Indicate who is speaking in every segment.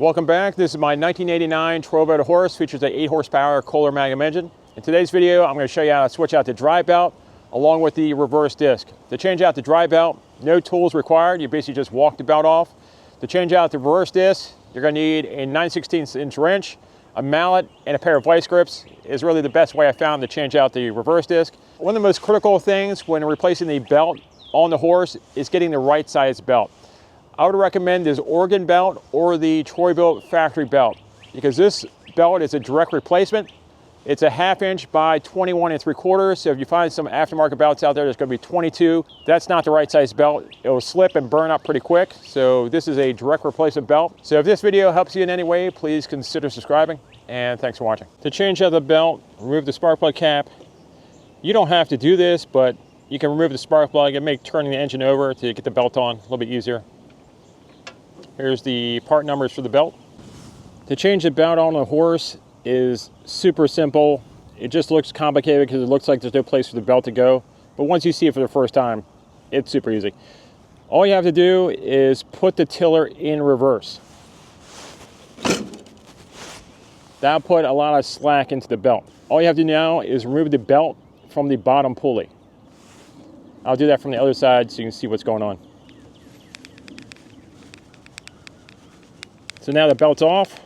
Speaker 1: Welcome back. This is my 1989 Troy-Bilt horse. Features an 8 horsepower Kohler Magnum engine. In today's video, I'm going to show you how to switch out the drive belt along with the reverse disc. To change out the drive belt, no tools required. You basically just walk the belt off. To change out the reverse disc, you're going to need a 9/16 inch wrench, a mallet, and a pair of vice grips. Is really the best way I found to change out the reverse disc. One of the most critical things when replacing the belt on the horse is getting the right size belt. I would recommend this Oregon belt or the Troy-Bilt factory belt, because this belt is a direct replacement. It's a 1/2 inch by 21 3/4. So if you find some aftermarket belts out there, there's going to be 22. That's not the right size belt. It will slip and burn up pretty quick. So this is a direct replacement belt. So if this video helps you in any way, please consider subscribing, and thanks for watching. To change out the belt, remove the spark plug cap. You don't have to do this, but you can remove the spark plug and make turning the engine over to get the belt on a little bit easier. Here's the part numbers for the belt. To change the belt on the horse is super simple. It just looks complicated because it looks like there's no place for the belt to go. But once you see it for the first time, it's super easy. All you have to do is put the tiller in reverse. That'll put a lot of slack into the belt. All you have to do now is remove the belt from the bottom pulley. I'll do that from the other side so you can see what's going on. So now the belt's off.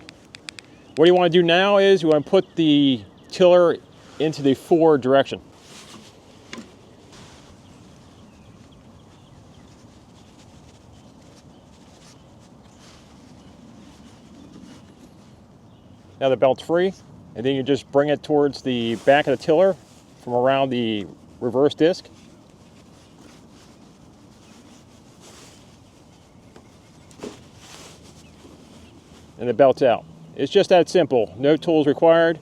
Speaker 1: What you want to do now is you want to put the tiller into the forward direction. Now the belt's free, and then you just bring it towards the back of the tiller from around the reverse disc. And the belt's out. It's just that simple. No tools required.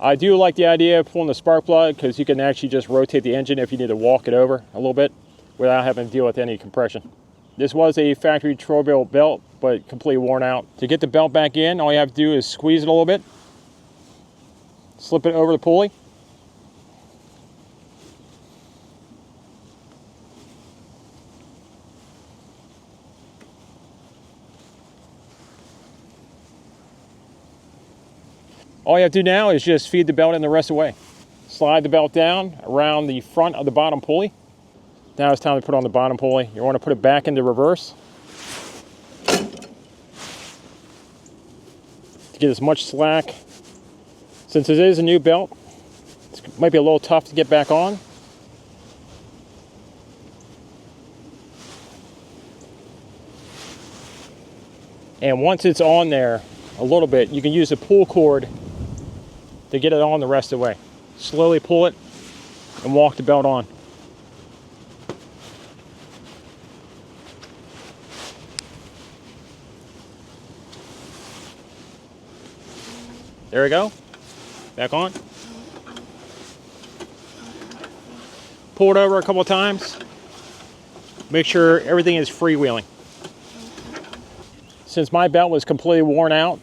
Speaker 1: I do like the idea of pulling the spark plug because you can actually just rotate the engine if you need to walk it over a little bit without having to deal with any compression. This was a factory Troy-Bilt belt, but completely worn out. To get the belt back in, all you have to do is squeeze it a little bit, slip it over the pulley, all you have to do now is just feed the belt in the rest of the way. Slide the belt down around the front of the bottom pulley. Now it's time to put on the bottom pulley. You want to put it back into reverse to get as much slack. Since it is a new belt, it might be a little tough to get back on. And once it's on there a little bit, you can use the pull cord to get it on the rest of the way. Slowly pull it and walk the belt on. There we go. Back on. Pull it over a couple of times. Make sure everything is freewheeling. Since my belt was completely worn out,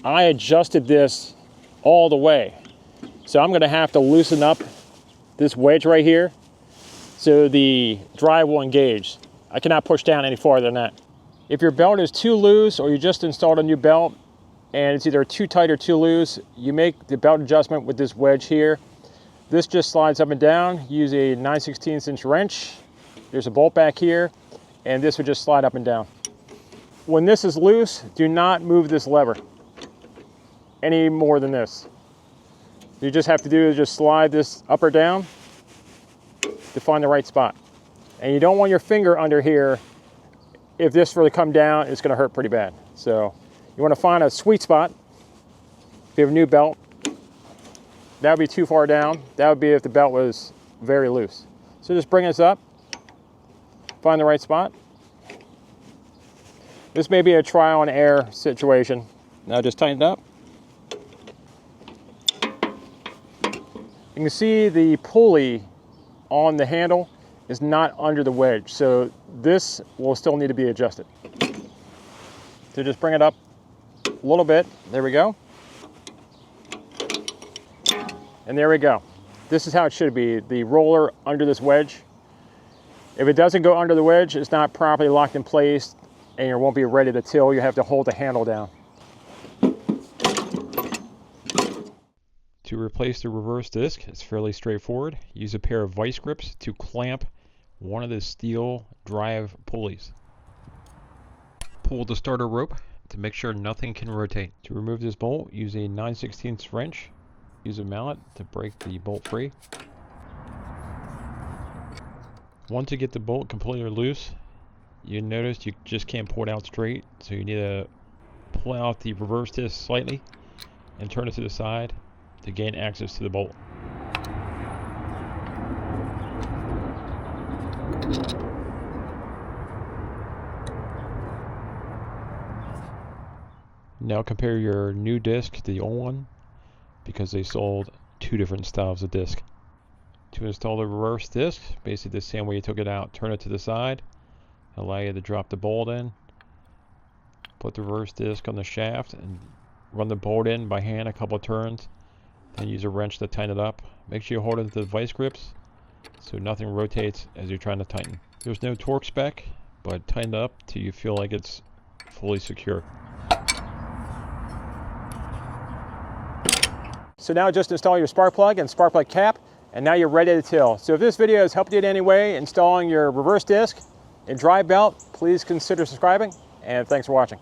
Speaker 1: I adjusted this all the way. So I'm going to have to loosen up this wedge right here so the drive will engage. I cannot push down any farther than that. If your belt is too loose or you just installed a new belt and it's either too tight or too loose, you make the belt adjustment with this wedge here. This just slides up and down. Use a 9/16 inch wrench. There's a bolt back here, and this would just slide up and down. When this is loose, do not move this lever any more than this. You just have to do is just slide this up or down to find the right spot. And you don't want your finger under here. If this were to come down, it's going to hurt pretty bad. So you want to find a sweet spot. If you have a new belt, that would be too far down. That would be if the belt was very loose. So just bring this up, find the right spot. This may be a trial and error situation. Now just tighten it up. You can see the pulley on the handle is not under the wedge, so this will still need to be adjusted. So just bring it up a little bit. There we go. And there we go. This is how it should be, the roller under this wedge. If it doesn't go under the wedge, it's not properly locked in place and you won't be ready to till. You have to hold the handle down. To replace the reverse disc, it's fairly straightforward. Use a pair of vice grips to clamp one of the steel drive pulleys. Pull the starter rope to make sure nothing can rotate. To remove this bolt, use a 9/16 wrench. Use a mallet to break the bolt free. Once you get the bolt completely loose, you notice you just can't pull it out straight, so you need to pull out the reverse disc slightly and turn it to the side to gain access to the bolt. Now compare your new disc to the old one, because they sold two different styles of disc. To install the reverse disc, basically the same way you took it out. Turn it to the side, allow you to drop the bolt in, put the reverse disc on the shaft and run the bolt in by hand a couple of turns, then use a wrench to tighten it up. Make sure you hold it to the vice grips so nothing rotates as you're trying to tighten. There's no torque spec, but tighten it up till you feel like it's fully secure. So now just install your spark plug and spark plug cap, and now you're ready to till. So if this video has helped you in any way installing your reverse disc and drive belt, please consider subscribing, and thanks for watching.